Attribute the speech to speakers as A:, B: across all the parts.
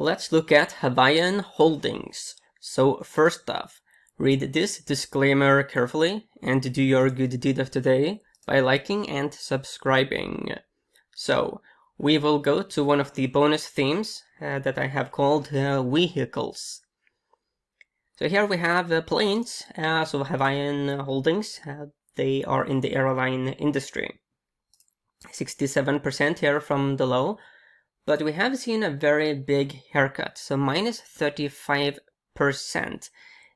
A: Let's look at Hawaiian Holdings. So first off, read this disclaimer carefully and do your good deed of today by liking and subscribing. So we will go to one of the bonus themes that I have called vehicles. So here we have planes, so Hawaiian Holdings, they are in the airline industry. 67% here from the low, but we have seen a very big haircut, so minus 35%.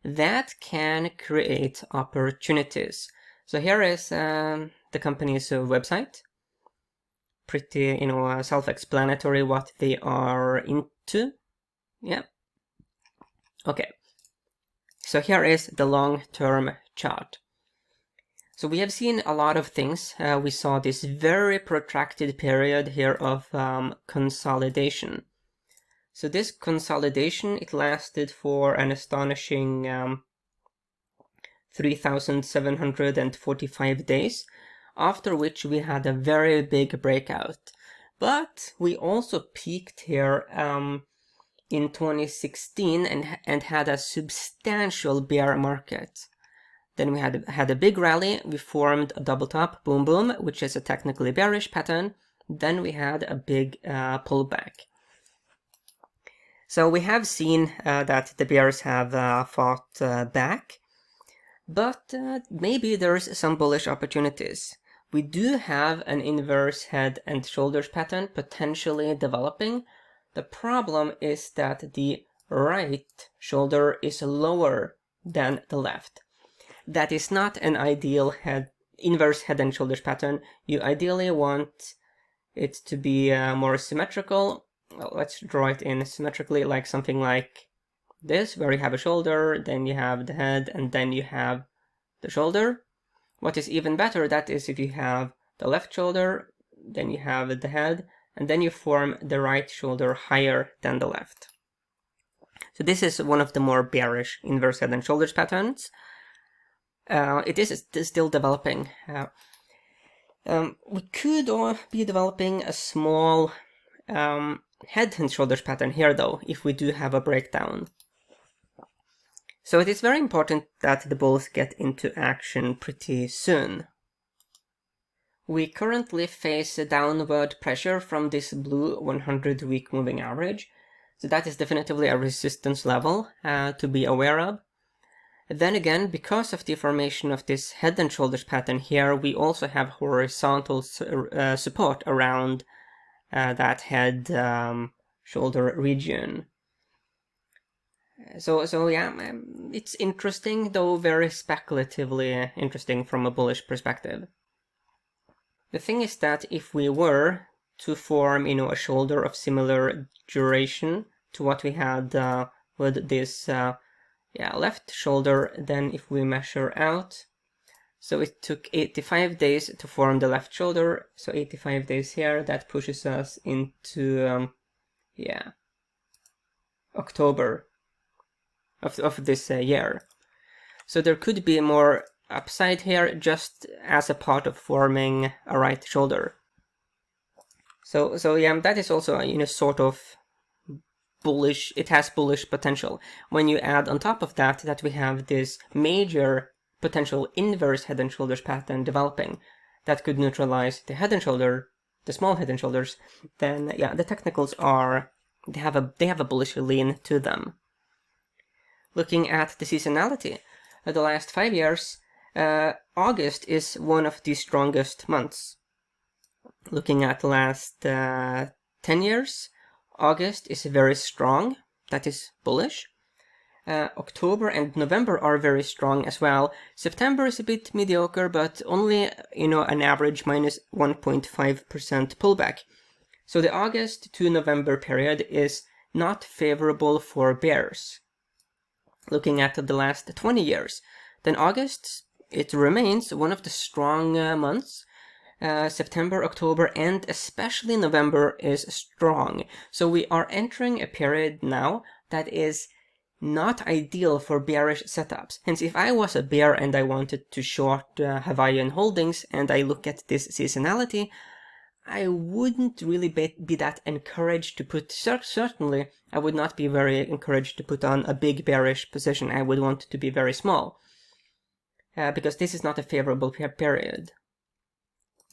A: That can create opportunities. So here is the company's website. Pretty, self-explanatory what they are into. Yeah. Okay. So here is the long-term chart. So we have seen a lot of things. We saw this very protracted period here of consolidation. So this consolidation, it lasted for an astonishing 3,745 days, after which we had a very big breakout. But we also peaked here in 2016 and had a substantial bear market. Then we had a big rally, we formed a double top, boom boom, which is a technically bearish pattern. Then we had a big pullback. So we have seen that the bears have fought back, but maybe there's some bullish opportunities. We do have an inverse head and shoulders pattern potentially developing. The problem is that the right shoulder is lower than the left. That is not an ideal inverse head and shoulders pattern. You ideally want it to be more symmetrical. Well, let's draw it in symmetrically, like something like this, where you have a shoulder, then you have the head, and then you have the shoulder. What is even better, that is if you have the left shoulder, then you have the head, and then you form the right shoulder higher than the left. So this is one of the more bearish inverse head and shoulders patterns. It is still developing. We could be developing a small head and shoulders pattern here, though, if we do have a breakdown. So it is very important that the bulls get into action pretty soon. We currently face a downward pressure from this blue 100-week moving average. So that is definitively a resistance level to be aware of. Then again, because of the formation of this head and shoulders pattern here, we also have horizontal support around that head shoulder region. So yeah, it's interesting, though very speculatively interesting from a bullish perspective. The thing is that if we were to form, a shoulder of similar duration to what we had with this left shoulder, then if we measure out, so it took 85 days to form the left shoulder, so 85 days here, that pushes us into October of this year. So there could be more upside here just as a part of forming a right shoulder. So yeah, that is also sort of bullish. It has bullish potential. When you add on top of that we have this major potential inverse head and shoulders pattern developing that could neutralize the head and shoulder, the small head and shoulders, then yeah, the technicals they have a bullish lean to them. Looking at the seasonality, the last 5 years, August is one of the strongest months. Looking at the last 10 years, August is very strong. That is bullish. October and November are very strong as well. September is a bit mediocre, but only, an average minus 1.5% pullback. So the August to November period is not favorable for bears. Looking at the last 20 years, then August, it remains one of the strong months. September, October, and especially November is strong. So we are entering a period now that is not ideal for bearish setups. Hence, if I was a bear and I wanted to short Hawaiian Holdings and I look at this seasonality, I wouldn't really be that encouraged to put, certainly I would not be very encouraged to put on a big bearish position. I would want it to be very small, because this is not a favorable period.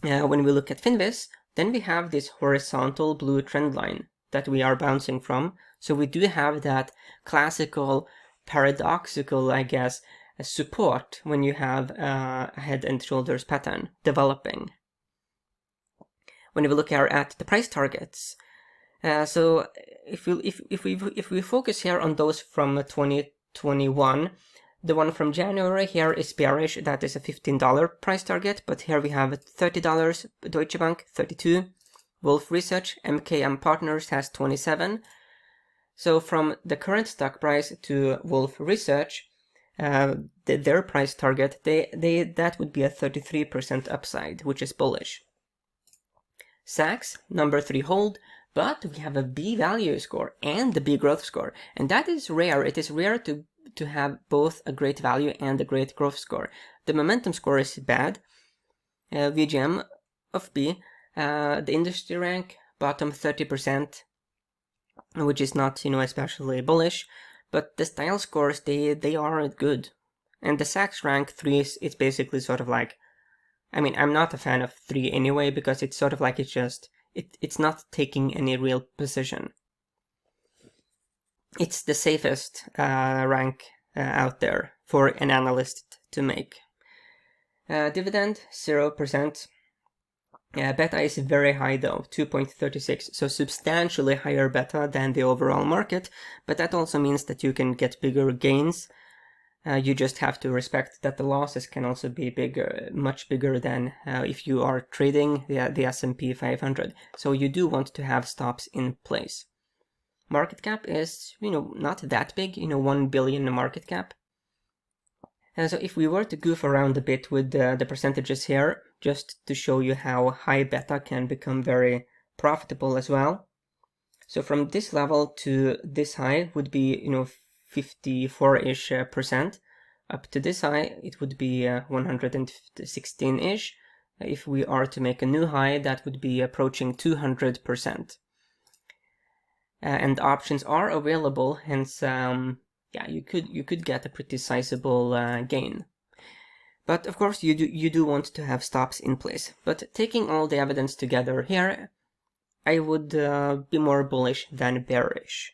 A: When we look at Finviz, then we have this horizontal blue trend line that we are bouncing from. So we do have that classical, paradoxical, I guess, support when you have a head and shoulders pattern developing. When we look at the price targets, so if we focus here on those from 2021, the one from January here is bearish. That is a $15 price target, but here we have $30, Deutsche Bank 32, Wolf Research, MKM Partners has 27. So from the current stock price to Wolf Research, their price target, that would be a 33% upside, which is bullish. Sachs, number 3 hold, but we have a B value score and the B growth score, and that is rare. It is rare to have both a great value and a great growth score. The momentum score is bad. VGM of B, the industry rank, bottom 30%, which is not, especially bullish, but the style scores, they aren't good. And the Sachs rank 3 is basically sort of like, I'm not a fan of 3 anyway, because it's sort of like it's not taking any real position. It's the safest rank out there for an analyst to make. Dividend, 0%. Beta is very high though, 2.36, so substantially higher beta than the overall market, but that also means that you can get bigger gains. You just have to respect that the losses can also be bigger, much bigger than if you are trading the S&P 500. So you do want to have stops in place. Market cap is, not that big, 1 billion market cap. And so if we were to goof around a bit with the percentages here, just to show you how high beta can become very profitable as well. So from this level to this high would be, 54-ish percent. Up to this high, it would be 116-ish. If we are to make a new high, that would be approaching 200%. And options are available, hence, you could get a pretty sizable gain. But of course, you do want to have stops in place. But taking all the evidence together here, I would be more bullish than bearish.